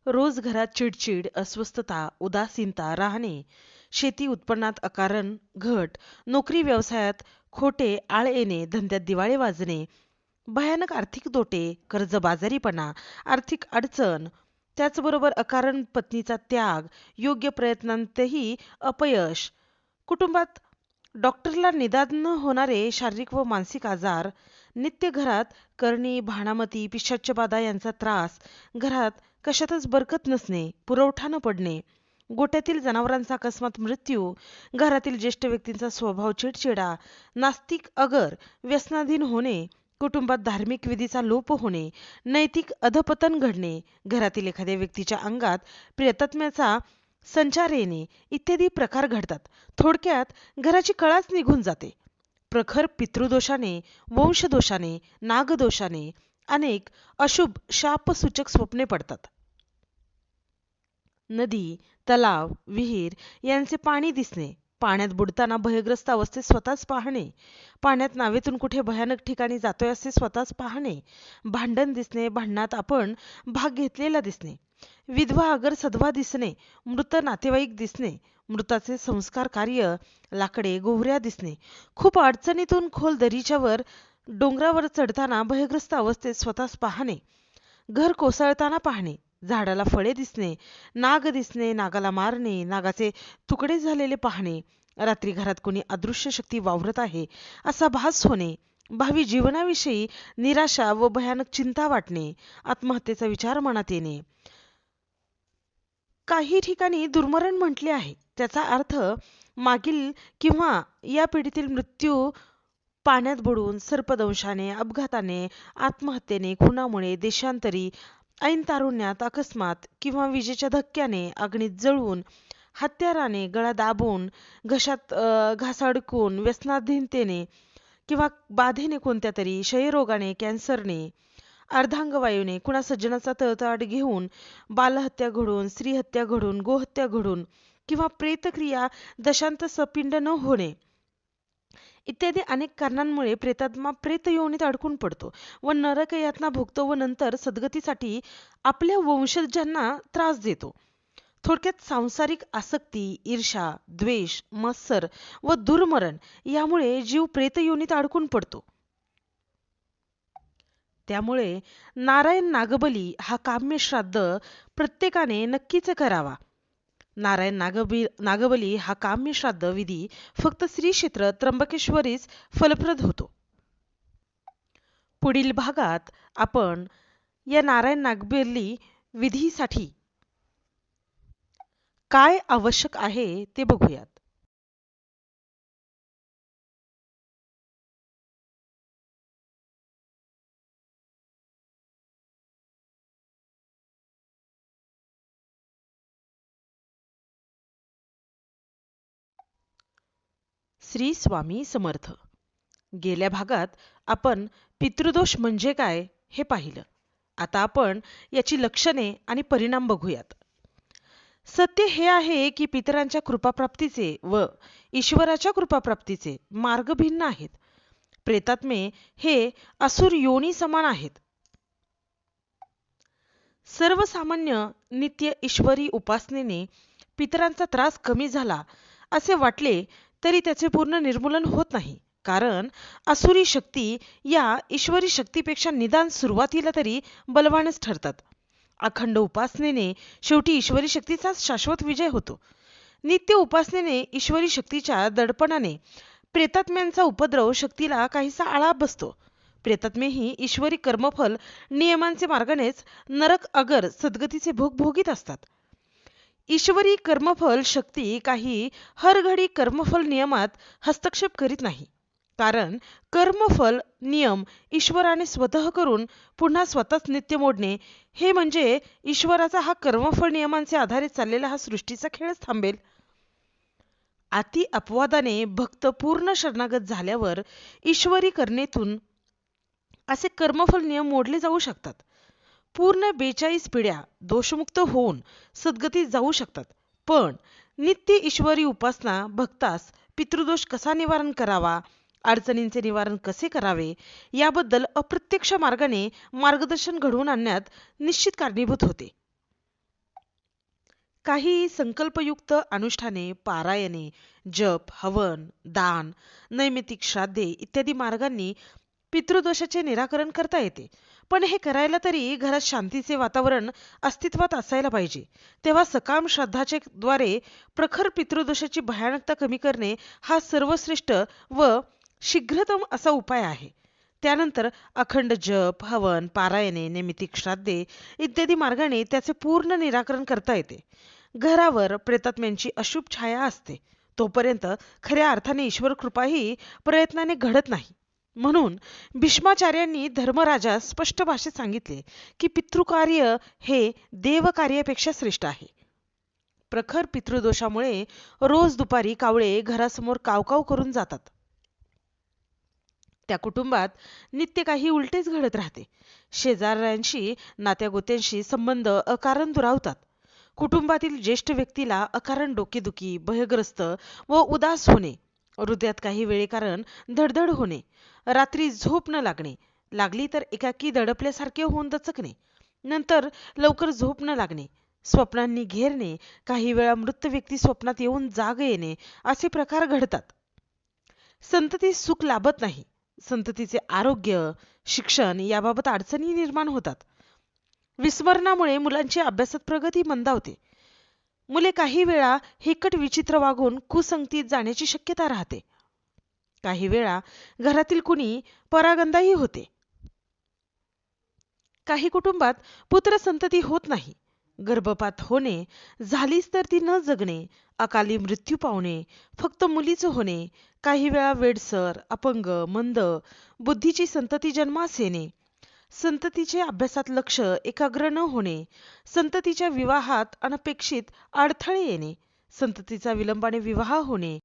रोज घरात चिडचिड, अस्वस्थता, उदासीनता राहणे, शेती उत्पन्नात अकारण घट, नोकरी व्यवसायात खोटे आळ येणे, धंद्यात दिवाळे वाजणे, भयानक आर्थिक तोटे, कर्जबाजारीपणा, आर्थिक अडचण, त्याचबरोबर अकारण पत्नीचा त्याग, योग्य प्रयत्नांतही अपयश, कुटुंबात डॉक्टरला निदान न होणारे शारीरिक व मानसिक आजार, नित्य घरात करणी, भाणामती, पिशाच्चबाधा यांचा त्रास, घरात कशातच बरकत नसणे, पुरवठा न पडणे, गोठ्यातील जनावरांचा अकस्मात मृत्यू, घरातील ज्येष्ठ व्यक्तींचा स्वभाव चिडचिडा, नास्तिक अगर, व्यसनाधीन होणे, कुटुंबात धार्मिक विधीचा लोप होणे, नैतिक अधपतन घडणे, घरातील एखाद्या व्यक्तीच्या अंगात प्रेतात्म्याचा संचार येणे इत्यादी प्रकार घडतात. थोडक्यात घराची कळाच निघून जाते. प्रखर पितृदोषाने, वंशदोषाने, नागदोषाने अनेक अशुभ शापसूचक स्वप्ने पडतात. नदी, तलाव, विहीर यांचे पाणी दिसणे, पाण्यात बुडताना भयग्रस्त अवस्थेत स्वतःच पाहणे, पाण्यात नावेतून कुठे भयानक ठिकाणी जातोय असे स्वतःच पाहणे, भांडण दिसणे, भांडणात आपण भाग घेतलेला दिसणे, विधवा अगर सधवा दिसणे, मृत नातेवाईक दिसणे, मृताचे संस्कार कार्य, लाकडे गोवऱ्या दिसणे, खूप अडचणीतून खोल दरीच्या वर डोंगरावर चढताना भयग्रस्त अवस्थेत स्वतःच पाहणे, घर कोसळताना पाहणे, झाडाला फळे दिसणे, नाग दिसणे, नागाला मारणे, नागाचे तुकडे झालेले पाहणे, रात्री घरात कोणी अदृश्य शक्ती वावरत आहे असा भास होणे, भावी जीवनाविषयी निराशा व भयानक चिंता वाटणे, आत्महत्येचा विचार मनात येणे. काही ठिकाणी दुर्मरण म्हटले आहे. त्याचा अर्थ मागील किंवा या पिढीतील मृत्यू पाण्यात बुडून, सर्पदंशाने, अपघाताने, आत्महत्येने, खुनामुळे, देशांतरी, ऐन तारुण्यात, अकस्मात किंवा विजेच्या धक्क्याने, अग्नीत जळून, हत्याराने, गळा दाबून, घास अडकून, व्यसनाधीनतेने किंवा बाधेने कोणत्या तरी, क्षयरोगाने, कॅन्सरने, अर्धांगवायूने, कुणा सज्जनाचा तळतळाट घेऊन, बालहत्या घडून, स्त्रीहत्या घडून, गोहत्या घडून किंवा प्रेतक्रिया दशांत सपिंड न होणे इत्यादी अनेक कारणांमुळे प्रेतात्मा प्रेतयोनीत अडकून पडतो व नरक यातना भोगतो व नंतर सद्गतीसाठी आपल्या वंशजांना त्रास देतो. थोडक्यात सांसारिक आसक्ती, ईर्षा, द्वेष, मत्सर व दुर्मरण यामुळे जीव प्रेतयोनीत अडकून पडतो. त्यामुळे नारायण नागबली हा काम्य श्राद्ध प्रत्येकाने नक्कीच करावा. नारायण नागबली हा काम्य श्राद्ध विधी फक्त श्री क्षेत्र त्र्यंबकेश्वरीच फलप्रद होतो. पुढील भागात आपण या नारायण नागबली विधीसाठी काय आवश्यक आहे ते बघूयात. श्री स्वामी समर्थ. गेल्या भागात आपण पितृदोष म्हणजे काय हे पाहिलं. आता आपण याची लक्षणे आणि परिणाम बघूयात. सत्य हे आहे की पितरांच्या कृपाप्राप्तीचे व ईश्वराच्या कृपाप्राप्तीचे मार्ग भिन्न आहेत. प्रेतात्मे हे असुर योनी समान आहेत. सर्वसामान्य नित्य ईश्वरी उपासनेने पितरांचा त्रास कमी झाला असे वाटले तरी त्याचे पूर्ण निर्मूलन होत नाही. कारण असुरी शक्ती या ईश्वरी शक्तीपेक्षा निदान सुरुवातीला तरी बलवानच ठरतात. अखंड उपासनेने शेवटी ईश्वरी शक्तीचाच शाश्वत विजय होतो. नित्य उपासनेने ईश्वरी शक्तीच्या दडपणाने प्रेतात्म्यांचा उपद्रव शक्तीला काहीसा आळा बसतो. प्रेतात्मेही ईश्वरी कर्मफल नियमांचे मार्गानेच नरक अगर सद्गतीचे भोग भोगीत असतात. ईश्वरी कर्मफल शक्ती काही हरघडी कर्मफल नियमात हस्तक्षेप करीत नाही. कारण कर्मफल नियम ईश्वराने स्वतः करून पुन्हा स्वतःच नित्य मोडणे हे म्हणजे ईश्वराचा हा कर्मफळ नियमांचे आधारे चाललेला हा सृष्टीचा खेळच थांबेल. अति अपवादाने भक्त पूर्ण शरणागत झाल्यावर ईश्वरी करणेतून असे कर्मफल नियम मोडले जाऊ शकतात. पूर्ण 42 पिढ्या दोषमुक्त होऊन सद्गतीत जाऊ शकतात. पण नित्य ईश्वरी उपासना भक्तास पितृदोष कसा निवारण करावा, अडचणींचे निवारण कसे करावे याबद्दल अप्रत्यक्ष मार्गाने मार्गदर्शन घडवून आणण्यात निश्चित कारणीभूत होते. काही संकल्पयुक्त अनुष्ठाने, पारायणे, जप, हवन, दान, नैमित्तिक श्राद्धे इत्यादी मार्गांनी पितृदोषाचे निराकरण करता येते. पण हे करायला तरी घरात शांतीचे वातावरण अस्तित्वात असायला पाहिजे. तेव्हा सकाम श्राद्धाचे द्वारे प्रखर पितृदोषाची भयानकता कमी करणे हा सर्वश्रेष्ठ व शीघ्रतम असा उपाय आहे. त्यानंतर अखंड जप, हवन, पारायणे, नैमित्तिक श्राद्धे इत्यादी मार्गाने त्याचे पूर्ण निराकरण करता येते. घरावर प्रेतात्म्यांची अशुभ छाया असते तोपर्यंत खऱ्या अर्थाने ईश्वर कृपाही प्रयत्नाने घडत नाही. म्हणून भीष्माचार्यांनी धर्मराजास स्पष्ट भाषेत सांगितले की पितृकार्य हे देवकार्यापेक्षा श्रेष्ठ आहे. प्रखर पितृदोषामुळे रोज दुपारी कावळे घरासमोर कावकाव करून जातात. त्या कुटुंबात नित्य काही उलटेच घडत राहते. शेजाऱ्यांशी, नात्यागोत्यांशी संबंध अकारण दुरावतात. कुटुंबातील ज्येष्ठ व्यक्तीला अकारण डोकेदुखी, भयग्रस्त व उदास होणे, हृदयात काही वेळेकारण धडधड होणे, रात्री झोप न लागणे, लागली तर एकाकी दडपल्यासारखे होऊन दचकणे, नंतर लवकर झोप न लागणे, स्वप्नांनी घेरणे, काही वेळा मृत व्यक्ती स्वप्नात येऊन जाग येणे असे प्रकार घडतात. संततीस सुख लाभत नाही. संततीचे आरोग्य, शिक्षण याबाबत अडचणी निर्माण होतात. विस्मरणामुळे मुलांची अभ्यासात प्रगती मंदावते. मुले काही वेळा हिकट विचित्र वागून कुसंगतीत जाण्याची शक्यता राहते. काही वेळा घरातील कुणी परागंदाही होते. काही कुटुंबात पुत्रसंतती होत नाही. गर्भपात होणे, झालीच तर ती न जगणे, अकाली मृत्यू पावणे, फक्त मुलीच होणे, काही वेळा वेडसर, अपंग, मंद बुद्धीची संतती जन्मास येणे, संततीचे अभ्यासात लक्ष एकाग्र न होणे, संततीच्या विवाहात अनपेक्षित अडथळे येणे, संततीचा विलंबाने विवाह होणे,